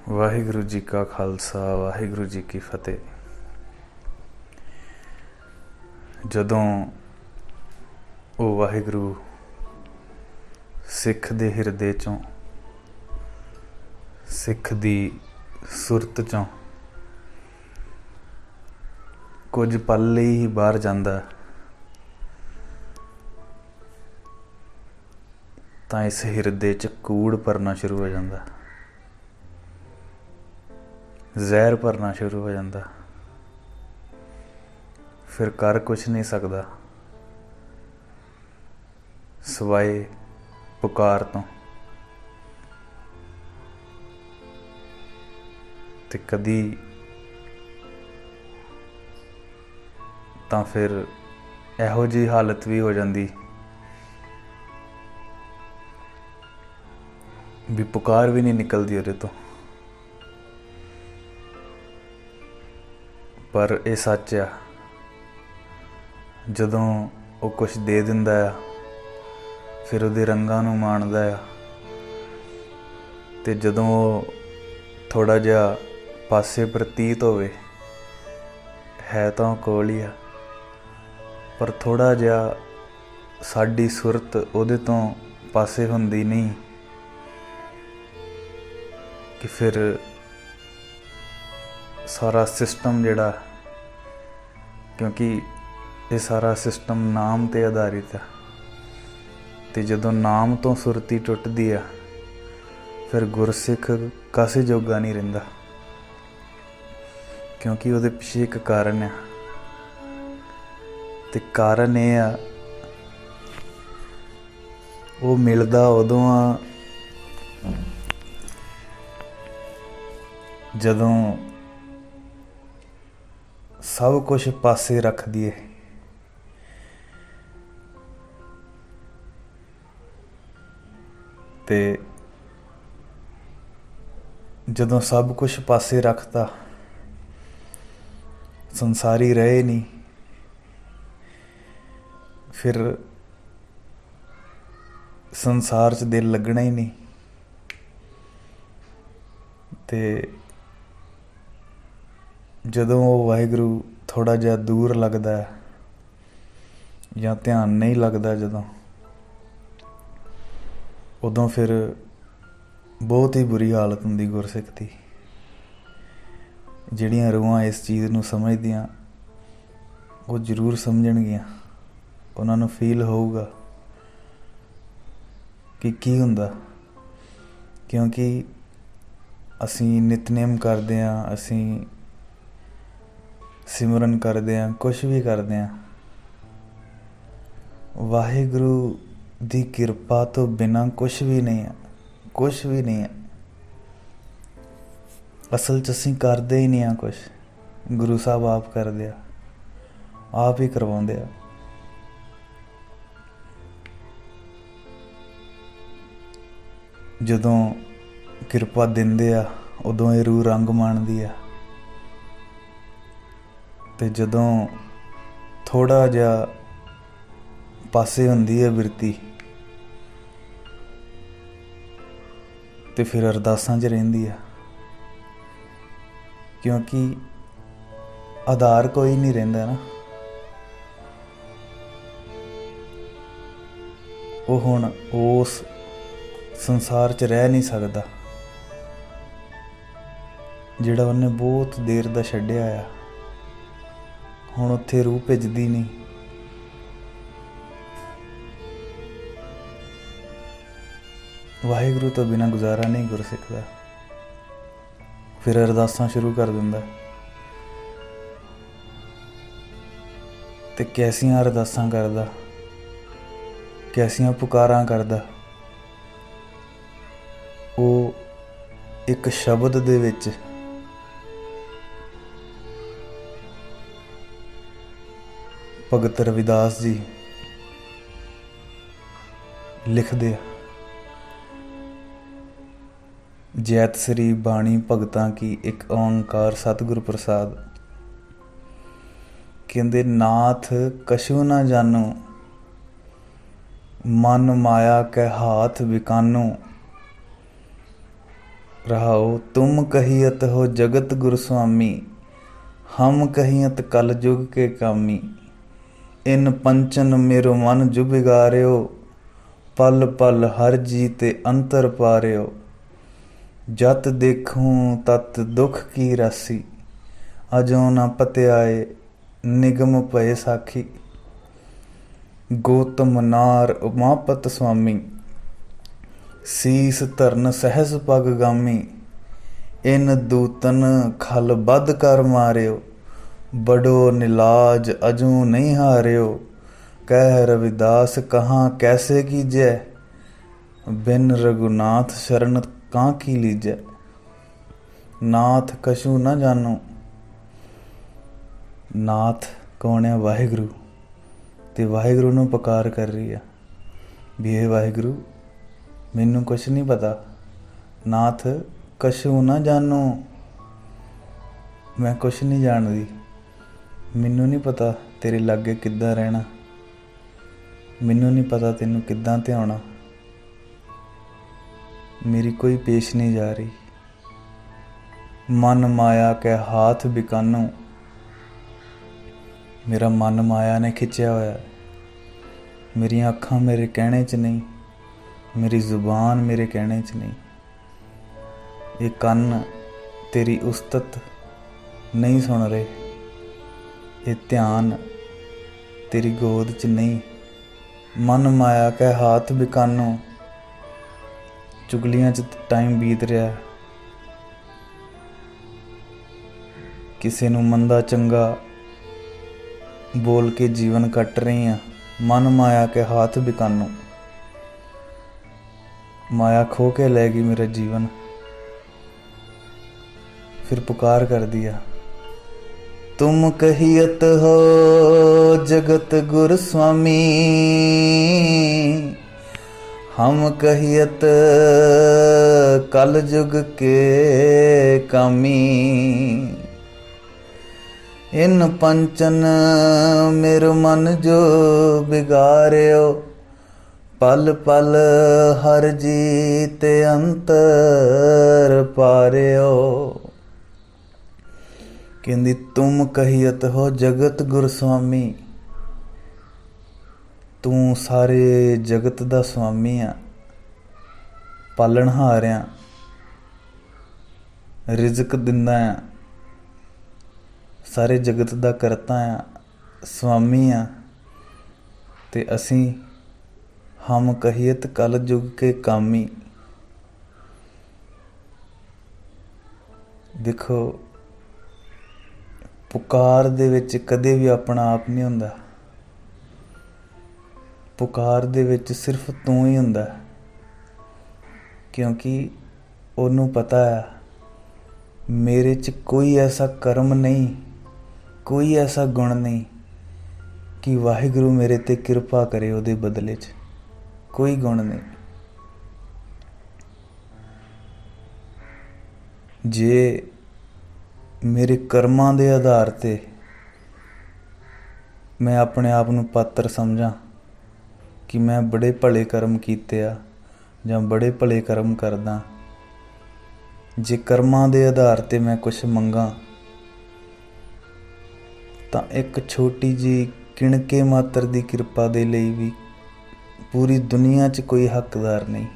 ਵਾਹਿਗੁਰੂ ਜੀ ਕਾ ਖਾਲਸਾ ਵਾਹਿਗੁਰੂ ਜੀ ਕੀ ਫਤਿਹ। ਜਦੋਂ ਉਹ ਵਾਹਿਗੁਰੂ ਸਿੱਖ ਦੇ ਹਿਰਦੇ ਚੋਂ, ਸਿੱਖ ਦੀ ਸੁਰਤ ਚੋਂ ਕੁਝ ਪਲ ਲਈ ਹੀ ਬਾਹਰ ਜਾਂਦਾ ਤਾਂ ਇਸ ਹਿਰਦੇ 'ਚ ਕੂੜ ਭਰਨਾ ਸ਼ੁਰੂ ਹੋ ਜਾਂਦਾ, ਜ਼ਹਿਰ ਭਰਨਾ ਸ਼ੁਰੂ ਹੋ ਜਾਂਦਾ। ਫਿਰ ਕਰ ਕੁਛ ਨਹੀਂ ਸਕਦਾ ਸਿਵਾਏ ਪੁਕਾਰ ਤੋਂ। ਤੇ ਕਦੀ ਤਾਂ ਫਿਰ ਇਹੋ ਜਿਹੀ ਹਾਲਤ ਵੀ ਹੋ ਜਾਂਦੀ ਵੀ ਪੁਕਾਰ ਵੀ ਨਹੀਂ ਨਿਕਲਦੀ ਉਹਦੇ ਤੋਂ। ਪਰ ਇਹ ਸੱਚ ਆ, ਜਦੋਂ ਉਹ ਕੁਛ ਦੇ ਦਿੰਦਾ ਆ ਫਿਰ ਉਹਦੇ ਰੰਗਾਂ ਨੂੰ ਮਾਣਦਾ ਆ, ਤੇ ਜਦੋਂ ਉਹ ਥੋੜ੍ਹਾ ਜਿਹਾ ਪਾਸੇ ਪ੍ਰਤੀਤ ਹੋਵੇ, ਹੈ ਤਾਂ ਉਹ ਕੋਲ ਹੀ ਆ, ਪਰ ਥੋੜ੍ਹਾ ਜਿਹਾ ਸਾਡੀ ਸੁਰਤ ਉਹਦੇ ਤੋਂ ਪਾਸੇ ਹੁੰਦੀ ਨਹੀਂ ਕਿ ਫਿਰ ਸਾਰਾ ਸਿਸਟਮ ਜਿਹੜਾ, ਕਿਉਂਕਿ ਇਹ ਸਾਰਾ ਸਿਸਟਮ ਨਾਮ 'ਤੇ ਆਧਾਰਿਤ ਆ, ਅਤੇ ਜਦੋਂ ਨਾਮ ਤੋਂ ਸੁਰਤੀ ਟੁੱਟਦੀ ਆ ਫਿਰ ਗੁਰਸਿੱਖ ਕਾਸੇ ਜੋਗਾ ਨਹੀਂ ਰਹਿੰਦਾ, ਕਿਉਂਕਿ ਉਹਦੇ ਪਿੱਛੇ ਇੱਕ ਕਾਰਨ ਆ। ਅਤੇ ਕਾਰਨ ਇਹ ਆ, ਉਹ ਮਿਲਦਾ ਉਦੋਂ ਆ ਜਦੋਂ ਸਭ ਕੁਛ ਪਾਸੇ ਰੱਖ ਦਈਏ। ਤੇ ਜਦੋਂ ਸਭ ਕੁਛ ਪਾਸੇ ਰੱਖਤਾ, ਸੰਸਾਰੀ ਰਹੇ ਨਹੀਂ, ਫਿਰ ਸੰਸਾਰ 'ਚ ਦਿਲ ਲੱਗਣਾ ਹੀ ਨਹੀਂ। ਤੇ ਜਦੋਂ ਉਹ ਵਾਹਿਗੁਰੂ ਥੋੜ੍ਹਾ ਜਿਹਾ ਦੂਰ ਲੱਗਦਾ ਜਾਂ ਧਿਆਨ ਨਹੀਂ ਲੱਗਦਾ, ਉਦੋਂ ਫਿਰ ਬਹੁਤ ਹੀ ਬੁਰੀ ਹਾਲਤ ਹੁੰਦੀ ਗੁਰਸਿੱਖ ਦੀ। ਜਿਹੜੀਆਂ ਰੂਹਾਂ ਇਸ ਚੀਜ਼ ਨੂੰ ਸਮਝਦੀਆਂ ਉਹ ਜ਼ਰੂਰ ਸਮਝਣਗੀਆਂ, ਉਹਨਾਂ ਨੂੰ ਫੀਲ ਹੋਊਗਾ ਕਿ ਕੀ ਹੁੰਦਾ। ਕਿਉਂਕਿ ਅਸੀਂ ਨਿਤਨੇਮ ਕਰਦੇ ਹਾਂ, ਅਸੀਂ ਸਿਮਰਨ ਕਰਦੇ ਹਾਂ, ਕੁਛ ਵੀ ਕਰਦੇ ਹਾਂ, ਵਾਹਿਗੁਰੂ ਦੀ ਕਿਰਪਾ ਤੋਂ ਬਿਨਾਂ ਕੁਛ ਵੀ ਨਹੀਂ ਹੈ, ਕੁਛ ਵੀ ਨਹੀਂ ਹੈ। ਅਸਲ 'ਚ ਅਸੀਂ ਕਰਦੇ ਹੀ ਨਹੀਂ ਹਾਂ ਕੁਛ, ਗੁਰੂ ਸਾਹਿਬ ਆਪ ਕਰਦੇ ਆ, ਆਪ ਹੀ ਕਰਵਾਉਂਦੇ ਆ। ਜਦੋਂ ਕਿਰਪਾ ਦਿੰਦੇ ਆ ਉਦੋਂ ਇਹ ਰੂਹ ਰੰਗ ਮਾਣਦੀ ਆ, ਤੇ ਜਦੋਂ ਥੋੜ੍ਹਾ ਜਿਹਾ ਪਾਸੇ ਹੁੰਦੀ ਹੈ ਬਿਰਤੀ, ਤੇ ਫਿਰ ਅਰਦਾਸਾਂ 'ਚ ਰਹਿੰਦੀ ਆ, ਕਿਉਂਕਿ ਆਧਾਰ ਕੋਈ ਨਹੀਂ ਰਹਿੰਦਾ ਨਾ। ਉਹ ਹੁਣ ਉਸ ਸੰਸਾਰ 'ਚ ਰਹਿ ਨਹੀਂ ਸਕਦਾ ਜਿਹੜਾ ਉਹਨੇ ਬਹੁਤ ਦੇਰ ਦਾ ਛੱਡਿਆ ਆ। ਹੁਣ ਉੱਥੇ ਰੂਹ ਭਿੱਜਦੀ ਨਹੀਂ। ਵਾਹਿਗੁਰੂ ਤੋਂ ਬਿਨਾਂ ਗੁਜ਼ਾਰਾ ਨਹੀਂ ਗੁਰਸਿੱਖ ਦਾ। ਫਿਰ ਅਰਦਾਸਾਂ ਸ਼ੁਰੂ ਕਰ ਦਿੰਦਾ, ਤੇ ਕੈਸੀਆਂ ਅਰਦਾਸਾਂ ਕਰਦਾ, ਕੈਸੀਆਂ ਪੁਕਾਰਾਂ ਕਰਦਾ। ਉਹ ਇੱਕ ਸ਼ਬਦ ਦੇ ਵਿੱਚ ਭਗਤ ਰਵਿਦਾਸ ਜੀ ਲਿਖਦੇ ਆ, ਜੈਤ ਸ੍ਰੀ ਬਾਣੀ ਭਗਤਾਂ ਕੀ ਇੱਕ ਓਂਕਾਰ ਸਤਿਗੁਰ ਪ੍ਰਸਾਦ। ਕਹਿੰਦੇ ਨਾਥ ਕਛੂ ਨਾ ਜਾਨੂ, ਮਨ ਮਾਇਆ ਕੈ ਹਾਥ ਵਿਕਾਨੂ, रहाओ तुम कहियत हो जगत गुरु स्वामी, हम कहियत कल जुग के कामी। इन पंचन मेरो मन जु बिगारियो, पल पल हर जीते अंतर पारियो। जत देखूं तत दुख की राशि, अजो न पत्याए निगम भय साखी। गौतम नार उमापत स्वामी, सीस धरन सहस पग गामी। इन दूतन खल बद कर मारियो, बड़ो निलाज अजू नहीं हारियो। कह रविदास कहाँ कैसे कीजै, बिन रघुनाथ शरण कां की लीजै। नाथ कछु न जानो, नाथ कौन है? वाहिगुरु। ते वाहिगुरु नूं पुकार कर रही है भी हे वाहिगुरु मैनू कुछ नहीं पता, नाथ कछु न जानो, मैं कुछ नहीं जानदी, मैनू नहीं पता तेरे लागे किद्दां रहना, मैनू नहीं पता तैनू किद्दां ध्याना। मेरी कोई पेश नहीं जा रही, मन माया के हाथ बिकानो। मेरा मन माया ने खिंचया होया, मेरियां अखां मेरे कहने च नहीं, मेरी जुबान मेरे कहने च नहीं, ये कन्न तेरी उस्तत नहीं सुन रहे, ये ध्यान तेरी गोद च नहीं। मन माया के हाथ बिकानो, चुगलियां च टाइम बीत रहा, किसी नूं मंदा चंगा बोल के जीवन कट रही हैं। मन माया के हाथ बिकानो, माया खो के ले गई मेरा जीवन। फिर पुकार कर दिया, तुम कहियत हो जगत गुर स्वामी, हम कहियत कल जुग के कामी। इन पंचन मेरो मन जो बिगारियो, पल पल हर जीते अंतर पारियो। कहंदी तुम कहियत हो जगत गुर स्वामी, तू सारे जगत दा स्वामी आ, पालनहार आ, रिजक दिंदा आ, सारे जगत दा करता आ, स्वामी आ। ते असी हम कहियत कल जुग के कामी। देखो पुकार दे विच कदे भी अपना आप नहीं हुंदा, पुकार दे विच सिर्फ तू ही हुंदा, क्योंकि उन्होंने पता है मेरे च कोई ऐसा कर्म नहीं, कोई ऐसा गुण नहीं कि वाहिगुरु मेरे ते कृपा करे उहदे बदले च, कोई गुण नहीं। जे मेरे कर्मां दे आधार ते मैं अपने आप नूं पात्र समझां कि मैं बड़े भले कर्म कीते आ जां बड़े भले कर्म करदा, जे कर्मां दे आधार ते मैं कुछ मंगां तां एक छोटी जी किणके मात्र दी किरपा दे लई भी पूरी दुनिया च कोई हकदार नहीं।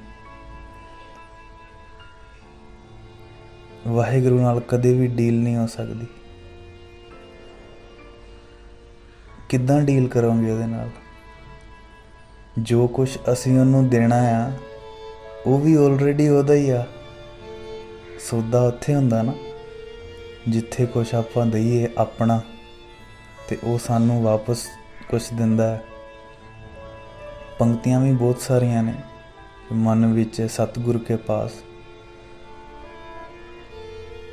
वाहिगुरु नाल कदे भी डील नहीं हो सकती। किद्दां डील करोगे उहदे नाल? जो कुछ असीं उहनूं देना आ वो भी ऑलरेडी उहदा ही आ। सौदा उत्थे हुंदा ना जिथे कुछ आपां दईए अपना ते वो सानूं वापस कुछ दिंदा है। पंक्तियां भी बहुत सारियां ने, मन विच सतगुर के पास,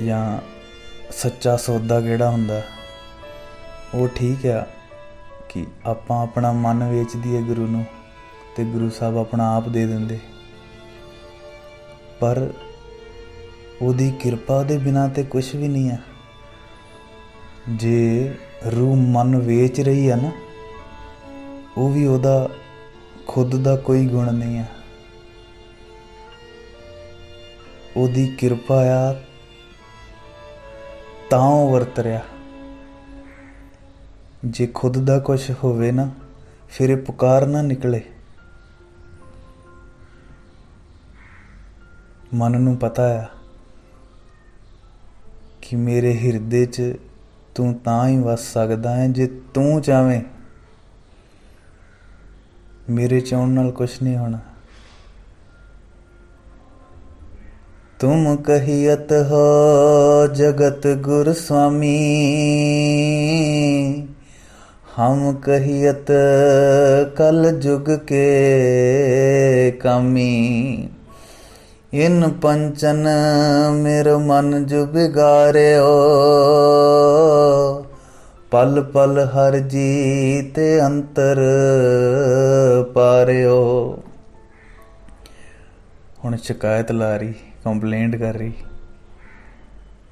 या सच्चा सौदा किहड़ा हुंदा, वो ठीक है कि आपां अपना मन वेच दईए गुरु नूं ते गुरु साहब अपना आप दे दिंदे, पर ਉਹਦੀ किरपा दे बिना ते कुछ भी नहीं है। जे रूह मन वेच रही है ना, वो भी ਉਹਦਾ खुद ਦਾ कोई गुण नहीं है। ਉਹਦੀ ਕਿਰਪਾ ਆ ਤਾਂ ਉਹ ਵਰਤ ਰਿਹਾ। ਜੇ ਖੁਦ ਦਾ ਕੁਛ ਹੋਵੇ ਨਾ, ਫਿਰ ਇਹ ਪੁਕਾਰ ਨਾ ਨਿਕਲੇ। ਮਨ ਨੂੰ ਪਤਾ ਆ ਕਿ ਮੇਰੇ ਹਿਰਦੇ 'ਚ ਤੂੰ ਤਾਂ ਹੀ ਵਸ ਸਕਦਾ ਹੈ ਜੇ ਤੂੰ ਚਾਵੇਂ। ਮੇਰੇ ਚਾਹੁਣ ਨਾਲ ਕੁਛ ਨਹੀਂ ਹੋਣਾ। तुम कहियत हो जगत गुरु स्वामी, हम कहियत कल जुग के कामी। इन पंचन मेरो मन जो बिगाड़ो, पल पल हर जीते अंतर पारियो। हुण शिकायत ला रही, कंप्लेंट कर रही,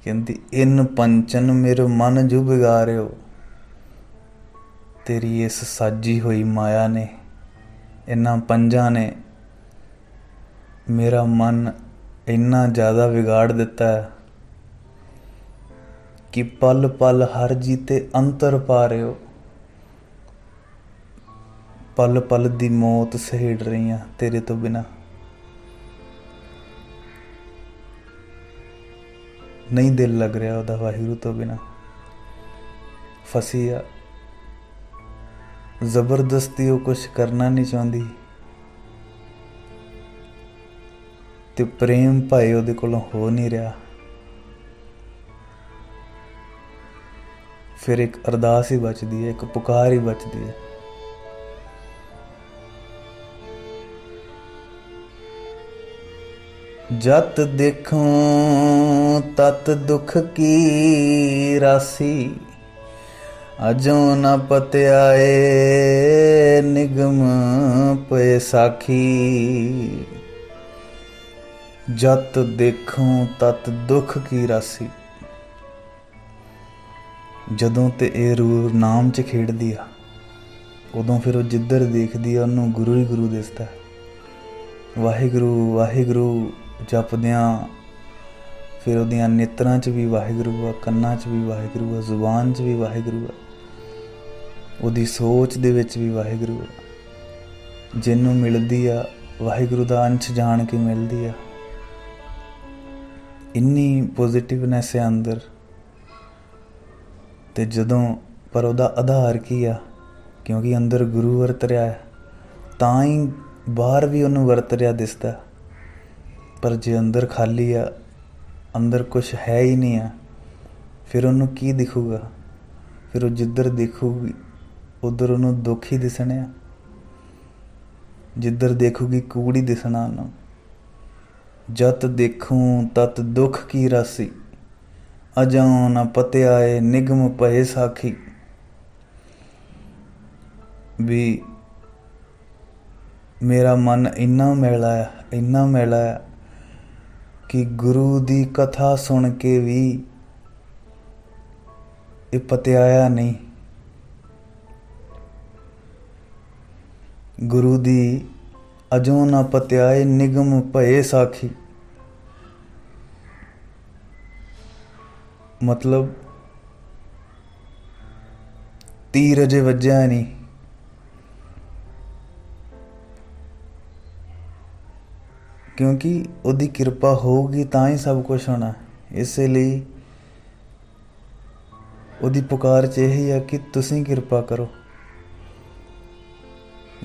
कहती इन पंचन मेरे मन जो बिगाड़ो। तेरी इस साजी हुई माया ने, इन्हां पंजां ने मेरा मन इन्ना ज़्यादा बिगाड़ दिता है कि पल पल हर जीते अंतर पा रहे हो। पल पल दी मौत सहेड़ रही हाँ तेरे तो बिना। नहीं दिल लग रहा ਉਹਦਾ ਵਾਹਿਗੁਰੂ ਤੋਂ ਬਿਨਾ। ਫਸੀ ਆ, ਜ਼ਬਰਦਸਤੀ ਉਹ ਕੁਛ ਕਰਨਾ ਨਹੀਂ ਚਾਹੁੰਦੀ ਤੇ ਪ੍ਰੇਮ ਭਾਈ ਉਹਦੇ ਕੋਲੋਂ ਹੋ ਨਹੀਂ ਰਿਹਾ। ਫਿਰ ਇੱਕ ਅਰਦਾਸ ਹੀ ਬਚਦੀ ਹੈ, ਇੱਕ ਪੁਕਾਰ ਹੀ ਬਚਦੀ ਹੈ। जत देखूं तत दुख की राशि, अजो न पत्याए निगम पे साखी। जत देखूं तत दुख की राशि, जदों ते ये रूह नाम च खेड़दी आ, उदों फिर वो जिधर देखदी आ उन्होंने गुरु ही गुरु दिसदा। वाहिगुरु वाहिगुरु जपदियां फिर उहदियां नेत्रां च भी वाहिगुरु आ, कन्नां च भी वाहिगुरु आ, जुबान च भी वाहिगुरु आ, उहदी सोच दे विच भी वाहिगुरु आ। जिन्नू मिलदी आ वाहिगुरु दा अंश जान के मिलदी आ। इन्नी पॉजिटिवनैस है अंदर। ते जदों पर उहदा आधार की आ, क्योंकि अंदर गुरु वरत रहा है तां ही बाहर भी उहनूं वरत रहा दिसदा। पर जे अंदर खाली आ, अंदर कुछ है ही नहीं आ, फिर उन्होंने की दिखूगा? फिर वो जिधर देखूगी उधर उन्होंने दुख ही दिसने आ, जिधर देखूगी कूड़ ही दिसना उन्होंने। जत देखूं तत दुख की राशि, अजां न पत्याए निगम पए साखी। भी मेरा मन इन्ना मैला है, इन्ना मैला है कि गुरु दी कथा सुन के भी ये पत्याया नहीं। गुरु दी अजों ना पत्याए निगम भये साखी। मतलब तीर अजे वज्या नहीं। क्योंकि उसकी किरपा होगी तो ही सब कुछ होना। इसलिए उसकी पुकार च यही है कि तुसीं किरपा करो।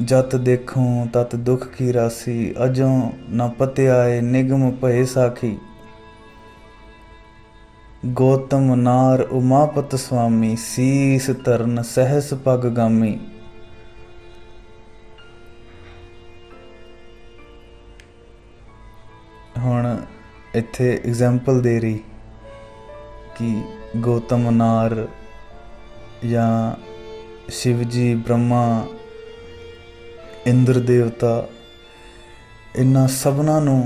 जत देखूं तत दुख की राशि, अजों न पत्याए निगम भये साखी। गौतम नार उमापत स्वामी, सीस तरन सहस पग गामी। हुण इत्थे एग्जाम्पल दे रही कि गौतम नार या शिव जी, ब्रह्मा, इंद्र देवता, इन्हां सबनां नूं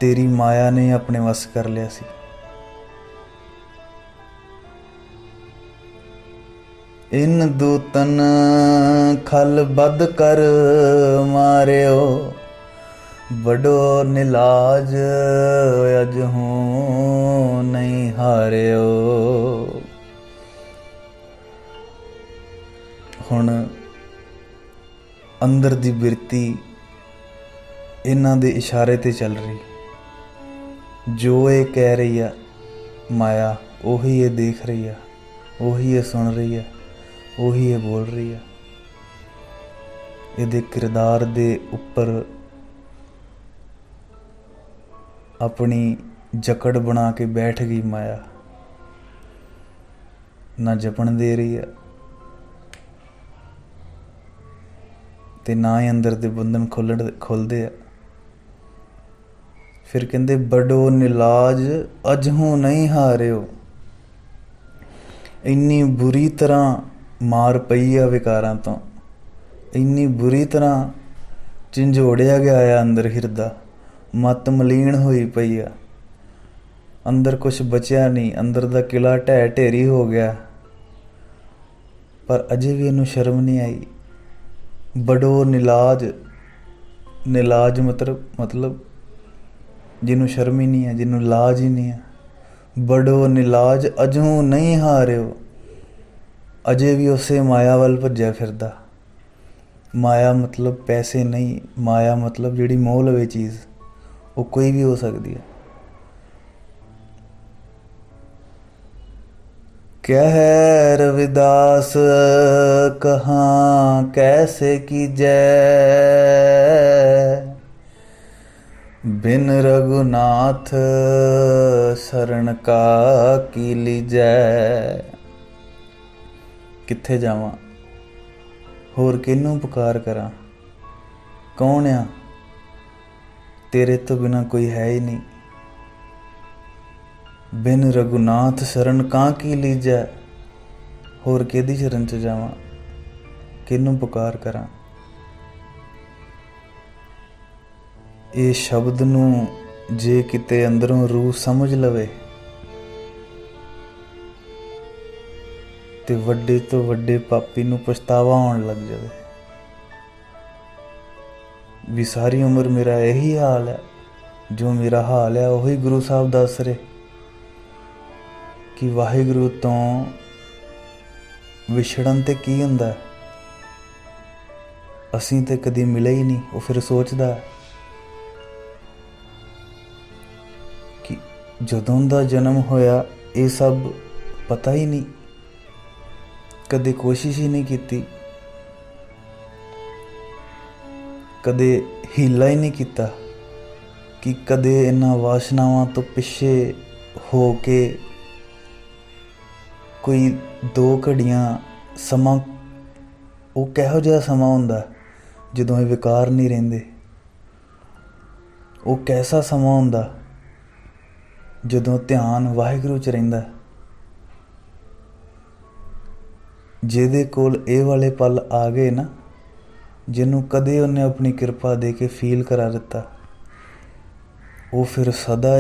तेरी माया ने अपने वस कर लिया सी। इन दूतन खल बद कर मारियो, बड़ो निलाज अज हूँ नहीं हारियो। हुण अंदर दी बिरती इन्हां दे इशारे ते चल रही। जो ये कह रही है माया, ਉਹੀ ये देख रही है, ਉਹੀ ये सुन रही है, ਉਹੀ ये बोल रही है। ਇਹਦੇ किरदार दे उपर अपनी जकड़ बना के बैठ गई माया। ना जपन दे रही है ते ना ही अंदर दे बंधन खोलते है। फिर कहते बड़ो निलाज अज हूँ नहीं हारियो। इन्नी बुरी तरह मार पई आ विकारां तो, इन्नी बुरी तरह झंझोड़िया गया है अंदर हिरदा। मत मलीन हुई पई आ, अंदर कुछ बचिया नहीं, अंदर दा किला ढह ढेरी हो गया। पर अजे भी इनू शर्म नहीं आई। बड़ो निलाज, निलाज मतलब जिन्हों शर्म ही नहीं है, जिन्हों लाज ही नहीं है। बड़ो निलाज अजों नहीं हारियो। अजे भी उसे माया वाल भज्या फिरदा। माया मतलब पैसे नहीं, माया मतलब जिहड़ी मोह लवे चीज़, वो कोई भी हो सकती है। कह रविदास कहाँ कैसे कीजै, बिन रघुनाथ शरण का की लीजै। कित्थे जावां होर किनू पुकार करां, कौन आ तेरे तो बिना कोई है ही नहीं। बिन रघुनाथ शरण का की लीजै, होर किहदी शरण च जावां, किनू पुकार करां। ये शब्द नूं जे किते अंदरों रूह समझ लवे ते वड्डे तो वड्डे पापी नूं पछतावा आउण लग जावे भी सारी उम्र मेरा यही हाल है। जो मेरा हाल है वही गुरु साहब दस रहे कि वाहिगुरु तो विछड़न ते की हुंदा है। असीं ते कदी मिले ही नहीं। वो फिर सोचदा कि जदों दा जन्म होया ये सब पता ही नहीं, कदे कोशिश ही नहीं की, कदे हीला ही नहीं किया कि कदे इन्हां वासनावां तो पिछे हो के कोई दो घड़ियां समा, वो किहो जिहा समा हुंदा जदों ये विकार नहीं रहिंदे। वो कैसा समा हुंदा जदों ध्यान वाहिगुरू च रहिंदा। जिहदे कोल ये वाले पल आ गए ना, जिन्हों कदे उन्हें अपनी कृपा दे के फील करा दिता, वो फिर सदा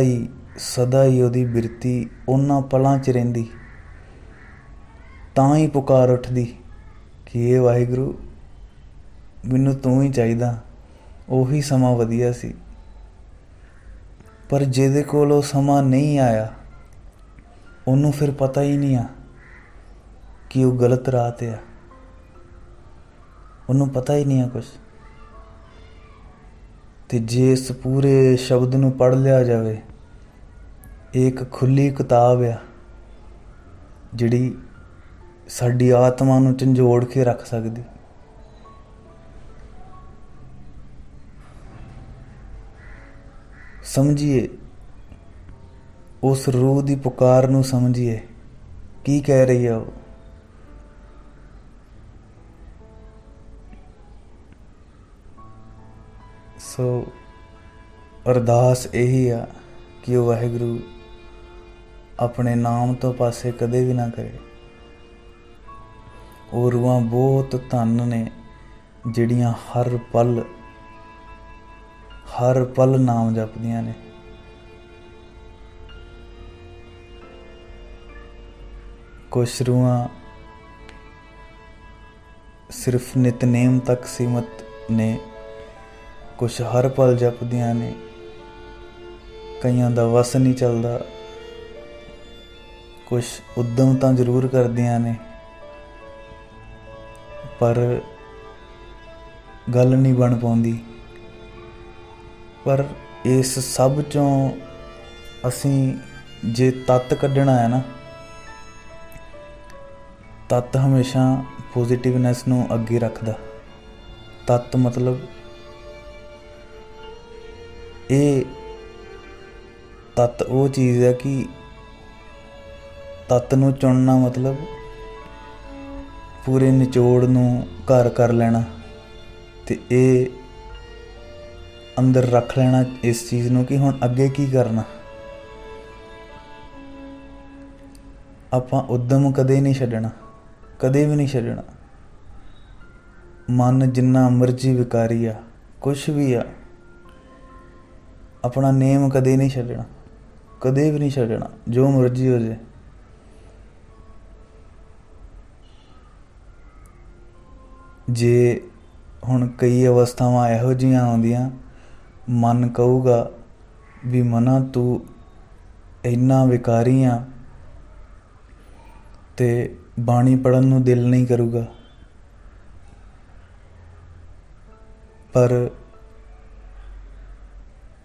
ही उहदी बिरती उन्हां पलां च रहिंदी। तां ही पुकार उठदी कि ये वाहिगुरू मैनूं तूं ही चाहीदा, उही समा वधिया सी। पर जिहदे कोल वो समा नहीं आया, उन्हों फिर पता ही नहीं आ कि वो गलत राह ते आ। उन्होंने पता ही नहीं है कुछ। ते जे इस पूरे शब्द नूं पढ़ लिया जाए, एक खुली किताब आ जिहड़ी साडी आत्मा नूं झंझोड़ के रख सकदी। समझिए उस रूह दी पुकार नूं, समझिए की कह रही है वो। सो अरदास यही आ कि वो वाहिगुरू अपने नाम तो पासे कदे भी ना करे। वो रूहां बहुत धन ने जिहड़ियां हर पल नाम जपदियां ने। कुछ रूहां सिर्फ नितनेम तक सीमित ने कुछ हर पल जपदियां ने, कईयां दा वस नहीं चलदा, कुछ उद्यम तो जरूर करदियां ने पर गल नहीं बन पाउंदी। पर इस सब चों असीं जे तत्त कड्ढना है ना, तत्त हमेशा पॉजिटिवनैस नूं अगे रखदा। तत्त मतलब ये तत्त वो चीज़ है कि तत्त नूं चुनना मतलब पूरे निचोड़ नूं घर कर लेना ते ये अंदर रख लेना इस चीज़ नूं कि हुण अगे की करना। आपां उद्यम कदे नहीं छड्डना, कदे भी नहीं छड्डना। मन जिन्ना मर्जी विकारी आ, कुछ भी आ, अपना नेम कदे नहीं छड्डना, कदे भी नहीं छड्डना, जो मर्जी हो जाए। जे हुण कई अवस्थावां इहो जिहियां आउंदियां, मन कहूगा भी मना तू इन्ना विकारी आ ते बाणी पढ़न नूं दिल नहीं करूगा। पर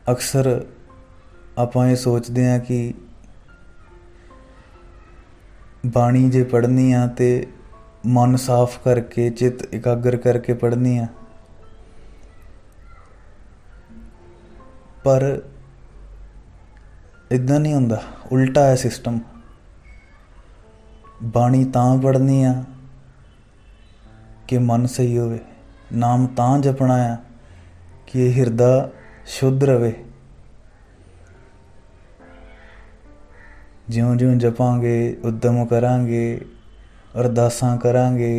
अक्सर आपां ये सोचते हैं कि बाणी जे पढ़नी आ ते मन साफ करके चित एकाग्र करके पढ़नी आ, पर इदां नहीं हुंदा, उल्टा है सिस्टम। बाणी तां पढ़नी आ कि मन सही होवे, नाम तां जपना आ कि हिरदा शुद्ध रवे। ज्यों ज्यों जपांगे, उद्यम करांगे, अरदासां करांगे,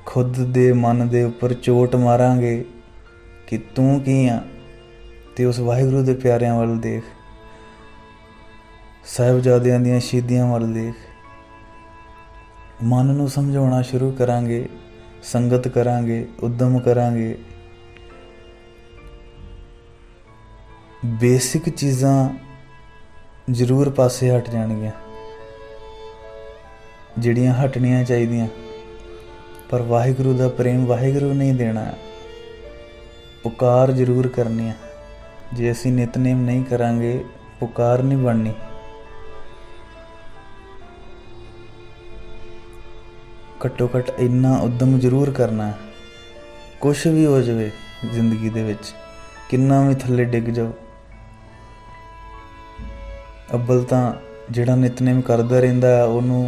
खुद दे मन दे उपर चोट मारांगे कि तूं की आ, ते उस वाहिगुरू दे प्यारिਆਂ ਵੱਲ देख, साहिबजादियां दियां शहीदियां ਵੱਲ देख। मन नूं समझाउणा शुरू करांगे, संगत करांगे, उद्यम करांगे, बेसिक चीज़ां जरूर पासे हट जाणगियां ਜਿਹੜੀਆਂ हटनियां ਚਾਹੀਦੀਆਂ। पर वाहिगुरू दा प्रेम वाहिगुरू नहीं देना, पुकार जरूर करनी है। जे असीं नितनेम नहीं करांगे, पुकार नहीं बननी। घट्टो घट इन्ना उद्यम जरूर करना है, कुछ भी हो जाए जिंदगी दे विच, किन्ना भी थल्ले डिग जाओ। अव्वल तां जिहड़ा नितनेम करदा रहिंदा उहनूं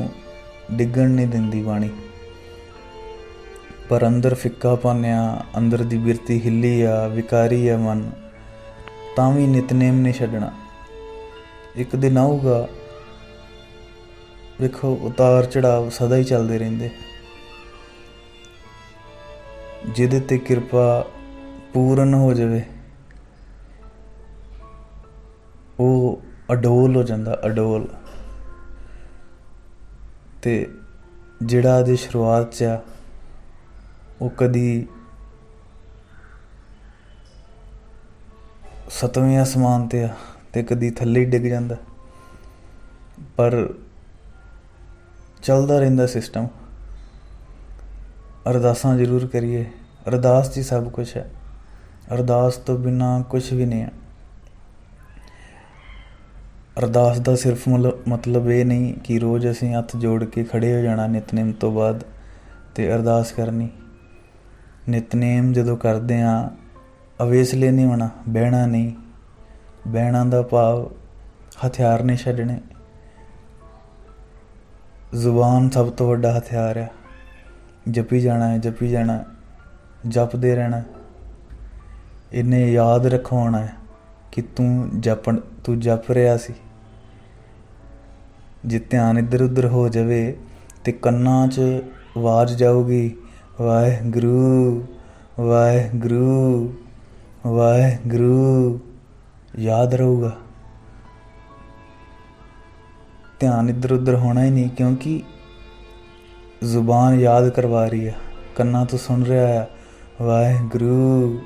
डिगण नहीं दिंदी बाणी, पर अंदर फिक्का पानिया, अंदर दी बिरती हिली आ, विकारी आ मन, तां भी नितनेम नहीं छड्डना। एक दिन आऊगा, वेखो उतार चढ़ाव सदा ही चलते रहिंदे। जिहदे ते किरपा पूर्ण हो जावे वो अडोल हो जाता, अडोल। ते जिहड़ा अजे शुरुआत च आ वो कदी 7वें आसमान ते आ ते कदी थल्ले डिग जाता, पर चलदा रहिंदा सिस्टम। अरदासां जरूर करिए, अरदास च सब कुछ है, अरदास तो बिना कुछ भी नहीं है। अरदास दा सिर्फ मतलब ये नहीं कि रोज़ असीं हत्थ जोड़ के खड़े हो जाना नितनेम तो बाद ते अरदास करनी। नितनेम जदों करदे आ अवेसले नहीं होना, बहना नहीं। बहना दा भाव हथियार नहीं छड्डने। जुबान सब तो वड्डा हथियार है। जपी जाना है, जपी जाना है, जपदे रहना। इन्हें याद रखवाना है कि तू जप रहा सी। जे ध्यान इधर उधर हो जाए तो कन्नां च आवाज़ जाऊगी, वाहिगुरू वाहिगुरू वाहिगुरू, याद रहूगा। ध्यान इधर उधर होना ही नहीं, क्योंकि जुबान याद करवा रही है, कन्नां तो सुन रहा है ਵਾਹਿਗੁਰੂ।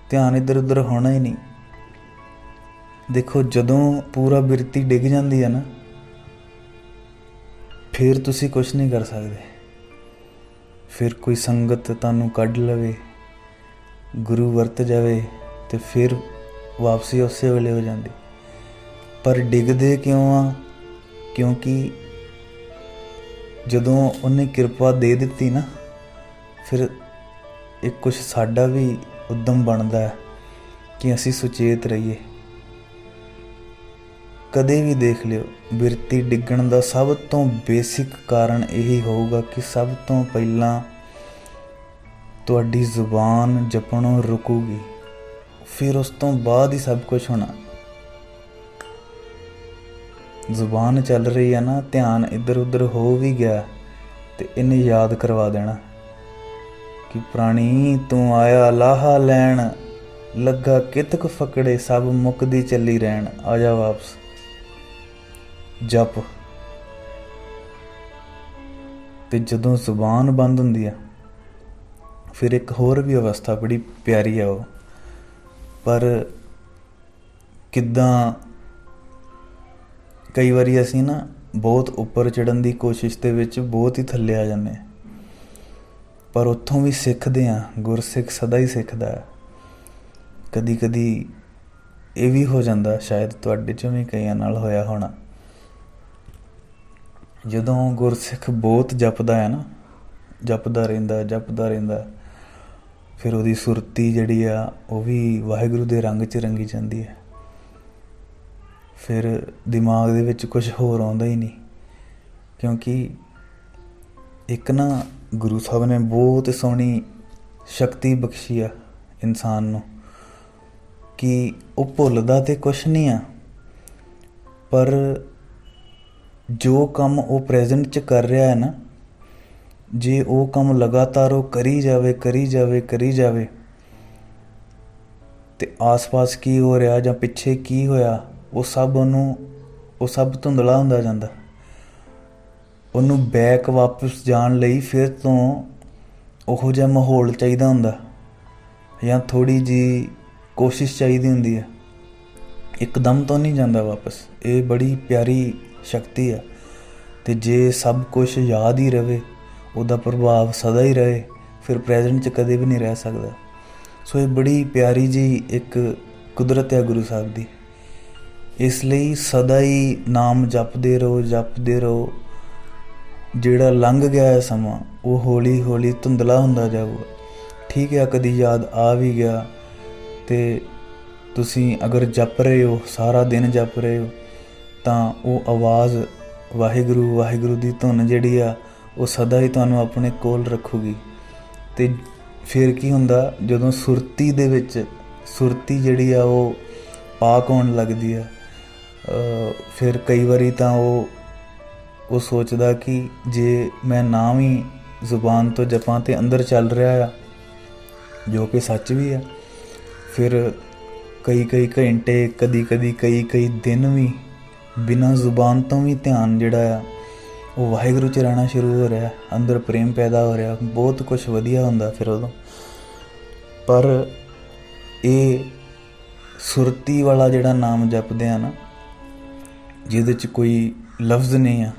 ਧਿਆਨ ਇੱਧਰ ਉੱਧਰ ਹੋਣਾ ਹੀ ਨਹੀਂ। ਦੇਖੋ, ਜਦੋਂ ਪੂਰਾ ਬਿਰਤੀ ਡਿੱਗ ਜਾਂਦੀ ਹੈ ਨਾ, ਫਿਰ ਤੁਸੀਂ ਕੁਛ ਨਹੀਂ ਕਰ ਸਕਦੇ। ਫਿਰ ਕੋਈ ਸੰਗਤ ਤੁਹਾਨੂੰ ਕੱਢ ਲਵੇ, ਗੁਰੂ ਵਰਤ ਜਾਵੇ, ਤੇ ਫਿਰ ਵਾਪਸੀ ਉਸੇ ਵੇਲੇ ਹੋ ਜਾਂਦੀ। ਪਰ ਡਿੱਗਦੇ ਕਿਉਂ ਆ? ਕਿਉਂਕਿ ਜਦੋਂ ਉਹਨੇ ਕਿਰਪਾ ਦੇ ਦਿੱਤੀ ਨਾ, ਫਿਰ ਇੱਕ ਕੁਛ ਸਾਡਾ ਵੀ ਉੱਦਮ ਬਣਦਾ ਹੈ ਕਿ ਅਸੀਂ ਸੁਚੇਤ ਰਹੀਏ। ਕਦੇ ਵੀ ਦੇਖ ਲਿਓ, ਬਿਰਤੀ ਡਿੱਗਣ ਦਾ ਸਭ ਤੋਂ ਬੇਸਿਕ ਕਾਰਨ ਇਹੀ ਹੋਊਗਾ ਕਿ ਸਭ ਤੋਂ ਪਹਿਲਾਂ ਤੁਹਾਡੀ ਜ਼ੁਬਾਨ ਜਪਣੋਂ ਰੁਕੂਗੀ, ਫਿਰ ਉਸ ਤੋਂ ਬਾਅਦ ਹੀ ਸਭ ਕੁਝ ਹੋਣਾ। ਜ਼ੁਬਾਨ ਚੱਲ ਰਹੀ ਹੈ ਨਾ, ਧਿਆਨ ਇੱਧਰ ਉੱਧਰ ਹੋ ਵੀ ਗਿਆ ਤੇ ਇਹਨੇ ਯਾਦ ਕਰਵਾ ਦੇਣਾ ਕਿ ਪ੍ਰਾਣੀ ਤੂੰ ਆਇਆ ਲਾਹਾ ਲੈਣ, ਲੱਗਾ ਕਿਤਕ ਫਕੜੇ, ਸਭ ਮੁੱਕਦੀ ਚੱਲੀ ਰਹਿਣ, ਆ ਜਾ ਵਾਪਸ। ਜਪ। ਤੇ ਜਦੋਂ ਜ਼ੁਬਾਨ ਬੰਦ ਹੁੰਦੀ ਆ, ਫਿਰ ਇੱਕ ਹੋਰ ਵੀ ਅਵਸਥਾ ਬੜੀ ਪਿਆਰੀ ਆ ਉਹ। ਪਰ ਕਿੱਦਾਂ ਕਈ ਵਾਰੀ ਅਸੀਂ ਨਾ ਬਹੁਤ ਉੱਪਰ ਚੜ੍ਹਨ ਦੀ ਕੋਸ਼ਿਸ਼ ਦੇ ਵਿੱਚ ਬਹੁਤ ਹੀ ਥੱਲੇ ਆ ਜਾਂਦੇ ਹਾਂ, ਪਰ ਉੱਥੋਂ ਵੀ ਸਿੱਖਦੇ ਹਾਂ। ਗੁਰਸਿੱਖ ਸਦਾ ਹੀ ਸਿੱਖਦਾ ਹੈ। ਕਦੀ ਕਦੀ ਇਹ ਵੀ ਹੋ ਜਾਂਦਾ, ਸ਼ਾਇਦ ਤੁਹਾਡੇ 'ਚੋਂ ਵੀ ਕਈਆਂ ਨਾਲ ਹੋਇਆ ਹੋਣਾ, ਜਦੋਂ ਗੁਰਸਿੱਖ ਬਹੁਤ ਜਪਦਾ ਹੈ ਨਾ, ਜਪਦਾ ਰਹਿੰਦਾ, ਫਿਰ ਉਹਦੀ ਸੁਰਤੀ ਜਿਹੜੀ ਆ ਉਹ ਵੀ ਵਾਹਿਗੁਰੂ ਦੇ ਰੰਗ 'ਚ ਰੰਗੀ ਜਾਂਦੀ ਹੈ। ਫਿਰ ਦਿਮਾਗ ਦੇ ਵਿੱਚ ਕੁਛ ਹੋਰ ਆਉਂਦਾ ਹੀ ਨਹੀਂ, ਕਿਉਂਕਿ ਇੱਕ ਨਾ ਗੁਰੂ ਸਾਹਿਬ ਨੇ ਬਹੁਤ ਸੋਹਣੀ ਸ਼ਕਤੀ ਬਖਸ਼ੀ ਆ ਇਨਸਾਨ ਨੂੰ ਕਿ ਉਹ ਭੁੱਲਦਾ ਤਾਂ ਕੁਛ ਨਹੀਂ ਆ, ਪਰ ਜੋ ਕੰਮ ਉਹ ਪ੍ਰੈਜ਼ੈਂਟ 'ਚ ਕਰ ਰਿਹਾ ਹੈ ਨਾ, ਜੇ ਉਹ ਕੰਮ ਲਗਾਤਾਰ ਉਹ ਕਰੀ ਜਾਵੇ ਤੇ ਆਸ-ਪਾਸ ਕੀ ਹੋ ਰਿਹਾ ਜਾਂ ਪਿੱਛੇ ਕੀ ਹੋਇਆ, ਉਹ ਸਭ ਧੁੰਦਲਾ ਹੁੰਦਾ ਜਾਂਦਾ। ਉਹਨੂੰ ਬੈਕ ਵਾਪਸ ਜਾਣ ਲਈ ਫਿਰ ਤੋਂ ਉਹੋ ਜਿਹਾ ਮਾਹੌਲ ਚਾਹੀਦਾ ਹੁੰਦਾ, ਜਾਂ ਥੋੜ੍ਹੀ ਜਿਹੀ ਕੋਸ਼ਿਸ਼ ਚਾਹੀਦੀ ਹੁੰਦੀ ਹੈ। ਇੱਕਦਮ ਤੋਂ ਨਹੀਂ ਜਾਂਦਾ ਵਾਪਸ। ਇਹ ਬੜੀ ਪਿਆਰੀ ਸ਼ਕਤੀ ਆ। ਅਤੇ ਜੇ ਸਭ ਕੁਛ ਯਾਦ ਹੀ ਰਹੇ, ਉਹਦਾ ਪ੍ਰਭਾਵ ਸਦਾ ਹੀ ਰਹੇ, ਫਿਰ ਪ੍ਰੈਜ਼ੈਂਟ 'ਚ ਕਦੇ ਵੀ ਨਹੀਂ ਰਹਿ ਸਕਦਾ। ਸੋ ਇਹ ਬੜੀ ਪਿਆਰੀ ਜਿਹੀ ਇੱਕ ਕੁਦਰਤ ਹੈ ਗੁਰੂ ਸਾਹਿਬ ਦੀ। ਇਸ ਲਈ ਸਦਾ ਹੀ ਨਾਮ ਜਪਦੇ ਰਹੋ। ਜਿਹੜਾ ਲੰਘ ਗਿਆ ਹੈ ਸਮਾਂ, ਉਹ ਹੌਲੀ ਹੌਲੀ ਧੁੰਦਲਾ ਹੁੰਦਾ ਜਾਊਗਾ। ਠੀਕ ਹੈ, ਕਦੀ ਯਾਦ ਆ ਵੀ ਗਿਆ ਅਤੇ ਤੁਸੀਂ ਅਗਰ ਜਪ ਰਹੇ ਹੋ, ਸਾਰਾ ਦਿਨ ਜਪ ਰਹੇ ਹੋ, ਤਾਂ ਉਹ ਆਵਾਜ਼ ਵਾਹਿਗੁਰੂ ਦੀ ਧੁਨ ਜਿਹੜੀ ਆ ਉਹ ਸਦਾ ਹੀ ਤੁਹਾਨੂੰ ਆਪਣੇ ਕੋਲ ਰੱਖੂਗੀ। ਅਤੇ ਫਿਰ ਕੀ ਹੁੰਦਾ, ਜਦੋਂ ਸੁਰਤੀ ਦੇ ਵਿੱਚ ਸੁਰਤੀ ਜਿਹੜੀ ਆ ਉਹ ਪਾਕ ਹੋਣ ਲੱਗਦੀ ਆ, ਫਿਰ ਕਈ ਵਾਰੀ ਤਾਂ ਉਹ ਸੋਚਦਾ ਕਿ ਜੇ ਮੈਂ ਨਾ ਵੀ ਜ਼ੁਬਾਨ ਤੋਂ ਜਪਾਂ ਤੇ ਅੰਦਰ ਚੱਲ ਰਿਹਾ ਆ, ਜੋ ਕਿ ਸੱਚ ਵੀ ਆ। ਫਿਰ ਕਈ ਘੰਟੇ, ਕਦੀ ਕਈ ਦਿਨ ਵੀ ਬਿਨਾਂ ਜ਼ੁਬਾਨ ਤੋਂ ਵੀ ਧਿਆਨ ਜਿਹੜਾ ਆ ਉਹ ਵਾਹਿਗੁਰੂ 'ਚ ਰਹਿਣਾ ਸ਼ੁਰੂ ਹੋ ਰਿਹਾ, ਅੰਦਰ ਪ੍ਰੇਮ ਪੈਦਾ ਹੋ ਰਿਹਾ, ਬਹੁਤ ਕੁਛ ਵਧੀਆ ਹੁੰਦਾ ਫਿਰ ਉਦੋਂ। ਪਰ ਇਹ ਸੁਰਤੀ ਵਾਲਾ ਜਿਹੜਾ ਨਾਮ ਜਪਦੇ ਆ ਨਾ, ਜਿਹਦੇ 'ਚ ਕੋਈ ਲਫ਼ਜ਼ ਨਹੀਂ ਆ,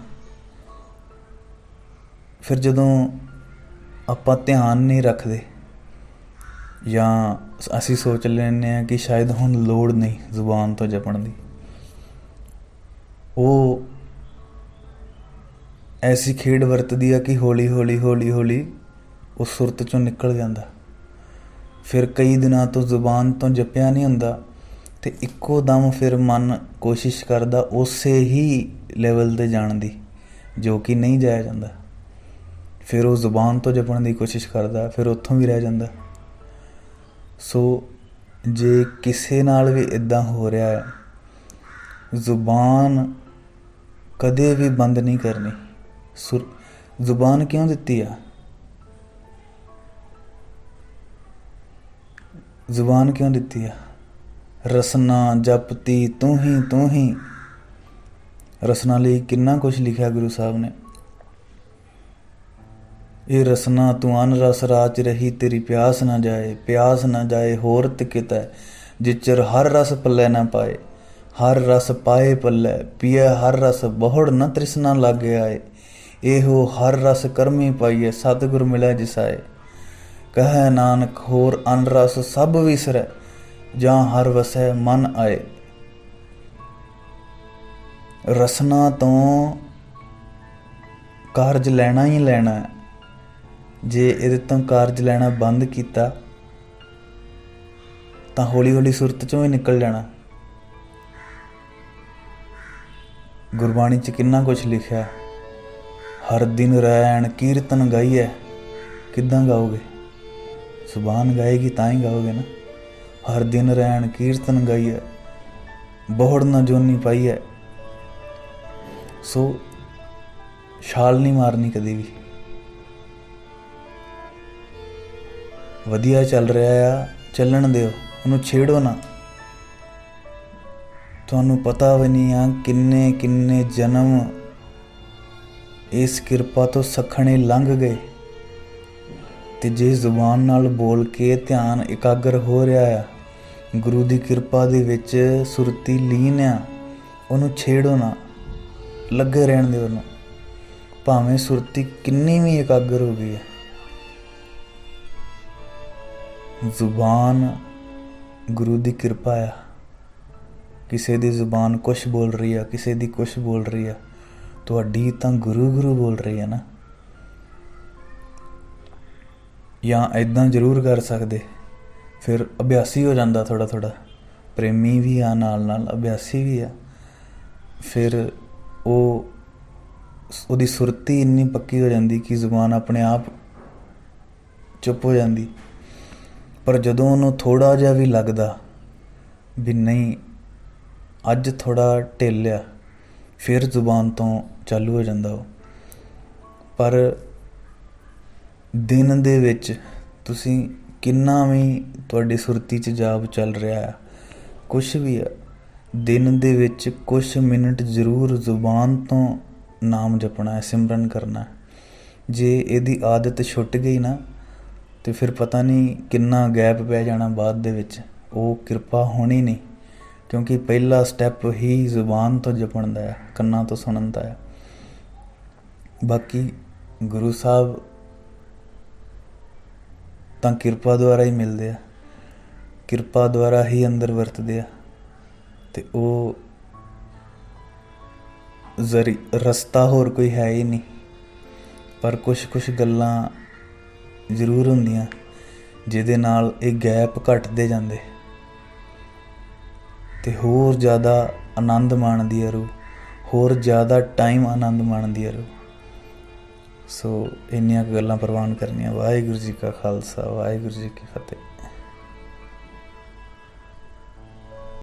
ਫਿਰ ਜਦੋਂ ਆਪਾਂ ਧਿਆਨ ਨਹੀਂ ਰੱਖਦੇ ਜਾਂ ਅਸੀਂ ਸੋਚ ਲੈਂਦੇ ਹਾਂ ਕਿ ਸ਼ਾਇਦ ਹੁਣ ਲੋੜ ਨਹੀਂ ਜ਼ੁਬਾਨ ਤੋਂ ਜਪਣ ਦੀ, ਉਹ ਐਸੀ ਖੇਡ ਵਰਤਦੀ ਆ ਕਿ ਹੌਲੀ ਹੌਲੀ ਉਹ ਸੁਰਤ 'ਚੋਂ ਨਿਕਲ ਜਾਂਦਾ। ਫਿਰ ਕਈ ਦਿਨਾਂ ਤੋਂ ਜ਼ੁਬਾਨ ਤੋਂ ਜਪਿਆ ਨਹੀਂ ਹੁੰਦਾ ਅਤੇ ਇੱਕੋ ਦਮ ਫਿਰ ਮਨ ਕੋਸ਼ਿਸ਼ ਕਰਦਾ ਉਸੇ ਹੀ ਲੈਵਲ 'ਤੇ ਜਾਣ ਦੀ, ਜੋ ਕਿ ਨਹੀਂ ਜਾਇਆ ਜਾਂਦਾ। ਫਿਰ ਉਹ ਜ਼ੁਬਾਨ ਤੋਂ ਜਪਣ ਦੀ ਕੋਸ਼ਿਸ਼ ਕਰਦਾ, ਫਿਰ ਉੱਥੋਂ ਵੀ ਰਹਿ ਜਾਂਦਾ। ਸੋ ਜੇ ਕਿਸੇ ਨਾਲ ਵੀ ਇੱਦਾਂ ਹੋ ਰਿਹਾ ਹੈ, ਜ਼ੁਬਾਨ ਕਦੇ ਵੀ ਬੰਦ ਨਹੀਂ ਕਰਨੀ। ਜ਼ੁਬਾਨ ਕਿਉਂ ਦਿੱਤੀ ਆ? ਜ਼ੁਬਾਨ ਕਿਉਂ ਦਿੱਤੀ ਆ? ਰਸਨਾ ਜਪਤੀ ਤੂੰ ਹੀ। ਰਸਨਾ ਲਈ ਕਿੰਨਾ ਕੁਛ ਲਿਖਿਆ ਗੁਰੂ ਸਾਹਿਬ ਨੇ। ਇਹ ਰਸਨਾ ਤੂੰ ਅਨ ਰਸ ਰਾਚ ਰਹੀ, ਤੇਰੀ ਪਿਆਸ ਨਾ ਜਾਏ ਹੋਰ ਤਿਕਿਤੈ, ਜਿਚਰ ਹਰ ਰਸ ਪੱਲੇ ਨਾ ਪਾਏ। ਹਰ ਰਸ ਪਾਏ ਪੱਲੇ, ਪੀਏ ਹਰ ਰਸ ਬਹੁੜ ਨ ਤ੍ਰਿਸ਼ਨਾ ਲਾਗੇ ਆਏ। ਇਹੋ ਹਰ ਰਸ ਕਰਮੀ ਪਾਈਏ, ਸਤਿਗੁਰ ਮਿਲੈ ਜਿਸਾਏ। ਕਹੈ ਨਾਨਕ ਹੋਰ ਅਨ ਰਸ ਸਭ ਵਿਸਰੈ, ਜਾਂ ਹਰ ਵਸੈ ਮਨ ਆਏ। ਰਸਨਾ ਤੋਂ ਕਾਰਜ ਲੈਣਾ ਹੀ ਲੈਣਾ ਹੈ। ਜੇ ਇਹਦੇ ਤੋਂ ਕਾਰਜ ਲੈਣਾ ਬੰਦ ਕੀਤਾ ਤਾਂ ਹੌਲੀ ਹੌਲੀ ਸੁਰਤ ਚੋਂ ਵੀ ਨਿਕਲ ਜਾਣਾ। ਗੁਰਬਾਣੀ 'ਚ ਕਿੰਨਾ ਕੁਛ ਲਿਖਿਆ। ਹਰ ਦਿਨ ਰੈਣ ਕੀਰਤਨ ਗਾਈਐ। ਕਿੱਦਾਂ ਗਾਓਗੇ? ਜ਼ੁਬਾਨ ਗਾਏਗੀ ਤਾਂ ਹੀ ਗਾਓਗੇ ਨਾ। ਹਰ ਦਿਨ ਰੈਣ ਕੀਰਤਨ ਗਾਈਐ, ਬਹੁੜ ਨਾ ਜੋਨੀ ਪਾਈਐ। ਸੋ ਛਾਲ ਨਹੀਂ ਮਾਰਨੀ ਕਦੇ ਵੀ। ਵਧੀਆ ਚੱਲ ਰਿਹਾ ਆ, ਚੱਲਣ ਦਿਓ, ਉਹਨੂੰ ਛੇੜੋ ਨਾ। ਤੁਹਾਨੂੰ ਪਤਾ ਵੀ ਨਹੀਂ ਆ ਕਿੰਨੇ ਕਿੰਨੇ ਜਨਮ ਇਸ ਕਿਰਪਾ ਤੋਂ ਸੱਖਣੇ ਲੰਘ ਗਏ। ਤੇ ਜੇ ਜ਼ੁਬਾਨ ਨਾਲ ਬੋਲ ਕੇ ਧਿਆਨ ਇਕਾਗਰ ਹੋ ਰਿਹਾ ਆ, ਗੁਰੂ ਦੀ ਕਿਰਪਾ ਦੇ ਵਿੱਚ ਸੁਰਤੀ ਲੀਨ ਆ, ਉਹਨੂੰ ਛੇੜੋ ਨਾ, ਲੱਗੇ ਰਹਿਣ ਦਿਓ ਉਹਨੂੰ। ਭਾਵੇਂ ਸੁਰਤੀ ਕਿੰਨੀ ਵੀ ਇਕਾਗਰ ਹੋ ਗਈ ਹੈ। ਜ਼ੁਬਾਨ ਗੁਰੂ ਦੀ ਕਿਰਪਾ ਆ। ਕਿਸੇ ਦੀ ਜ਼ੁਬਾਨ ਕੁਛ ਬੋਲ ਰਹੀ ਆ, ਕਿਸੇ ਦੀ ਕੁਛ ਬੋਲ ਰਹੀ ਆ, ਤੁਹਾਡੀ ਤਾਂ ਗੁਰੂ ਗੁਰੂ ਬੋਲ ਰਹੀ ਆ ਨਾ। ਜਾਂ ਇੱਦਾਂ ਜ਼ਰੂਰ ਕਰ ਸਕਦੇ, ਫਿਰ ਅਭਿਆਸੀ ਹੋ ਜਾਂਦਾ ਥੋੜ੍ਹਾ ਥੋੜ੍ਹਾ। ਪ੍ਰੇਮੀ ਵੀ ਆ, ਨਾਲ ਨਾਲ ਅਭਿਆਸੀ ਵੀ ਆ। ਫਿਰ ਉਹਦੀ ਸੁਰਤੀ ਇੰਨੀ ਪੱਕੀ ਹੋ ਜਾਂਦੀ ਕਿ ਜ਼ੁਬਾਨ ਆਪਣੇ ਆਪ ਚੁੱਪ ਹੋ ਜਾਂਦੀ। ਪਰ ਜਦੋਂ ਉਹਨੂੰ ਥੋੜ੍ਹਾ ਜਿਹਾ ਵੀ ਲੱਗਦਾ ਵੀ ਨਹੀਂ ਅੱਜ ਥੋੜ੍ਹਾ ਢਿੱਲ ਆ, ਫਿਰ ਜ਼ੁਬਾਨ ਤੋਂ ਚਾਲੂ ਹੋ ਜਾਂਦਾ ਉਹ। ਪਰ ਦਿਨ ਦੇ ਵਿੱਚ ਤੁਸੀਂ ਕਿੰਨਾ ਵੀ ਤੁਹਾਡੀ ਸੁਰਤੀ 'ਚ ਜਾਪ ਚੱਲ ਰਿਹਾ ਆ, ਕੁਛ ਵੀ ਆ, ਦਿਨ ਦੇ ਵਿੱਚ ਕੁਛ ਮਿੰਟ ਜ਼ਰੂਰ ਜ਼ੁਬਾਨ ਤੋਂ ਨਾਮ ਜਪਣਾ ਹੈ, ਸਿਮਰਨ ਕਰਨਾ। ਜੇ ਇਹਦੀ ਆਦਤ ਛੁੱਟ ਗਈ ਨਾ ਤੇ ਫਿਰ ਪਤਾ ਨਹੀਂ ਕਿੰਨਾ ਗੈਪ ਪੈ ਜਾਣਾ ਬਾਅਦ ਦੇ ਵਿੱਚ। ਉਹ ਕਿਰਪਾ ਹੋਣੀ ਨਹੀਂ, ਕਿਉਂਕਿ ਪਹਿਲਾ ਸਟੈਪ ਹੀ ਜ਼ੁਬਾਨ ਤੋਂ ਜਪਣ ਦਾ ਆ, ਕੰਨਾਂ ਤੋਂ ਸੁਣਨ ਦਾ ਆ। ਬਾਕੀ ਗੁਰੂ ਸਾਹਿਬ ਤਾਂ ਕਿਰਪਾ ਦੁਆਰਾ ਹੀ ਮਿਲਦੇ ਆ, ਕਿਰਪਾ ਦੁਆਰਾ ਹੀ ਅੰਦਰ ਵਰਤਦੇ ਆ। ਤੇ ਉਹ ਰਸਤਾ ਹੋਰ ਕੋਈ ਹੈ ਹੀ ਨਹੀਂ। ਪਰ ਕੁਛ ਗੱਲਾਂ ਜ਼ਰੂਰ ਹੁੰਦੀਆਂ ਜਿਹਦੇ ਨਾਲ ਇਹ ਗੈਪ ਘਟਦੇ ਜਾਂਦੇ ਤੇ ਹੋਰ ਜ਼ਿਆਦਾ ਆਨੰਦ ਮਾਣਦੀ ਹੈ ਰੂਹ, ਹੋਰ ਜ਼ਿਆਦਾ ਟਾਈਮ ਆਨੰਦ ਮਾਣਦੀ ਹੈ ਰੂਹ। ਸੋ ਇੰਨੀਆਂ ਕੁ ਗੱਲਾਂ ਪ੍ਰਵਾਨ ਕਰਨੀਆਂ। ਵਾਹਿਗੁਰੂ ਜੀ ਕਾ ਖਾਲਸਾ, ਵਾਹਿਗੁਰੂ ਜੀ ਕੀ ਫਤਿਹ।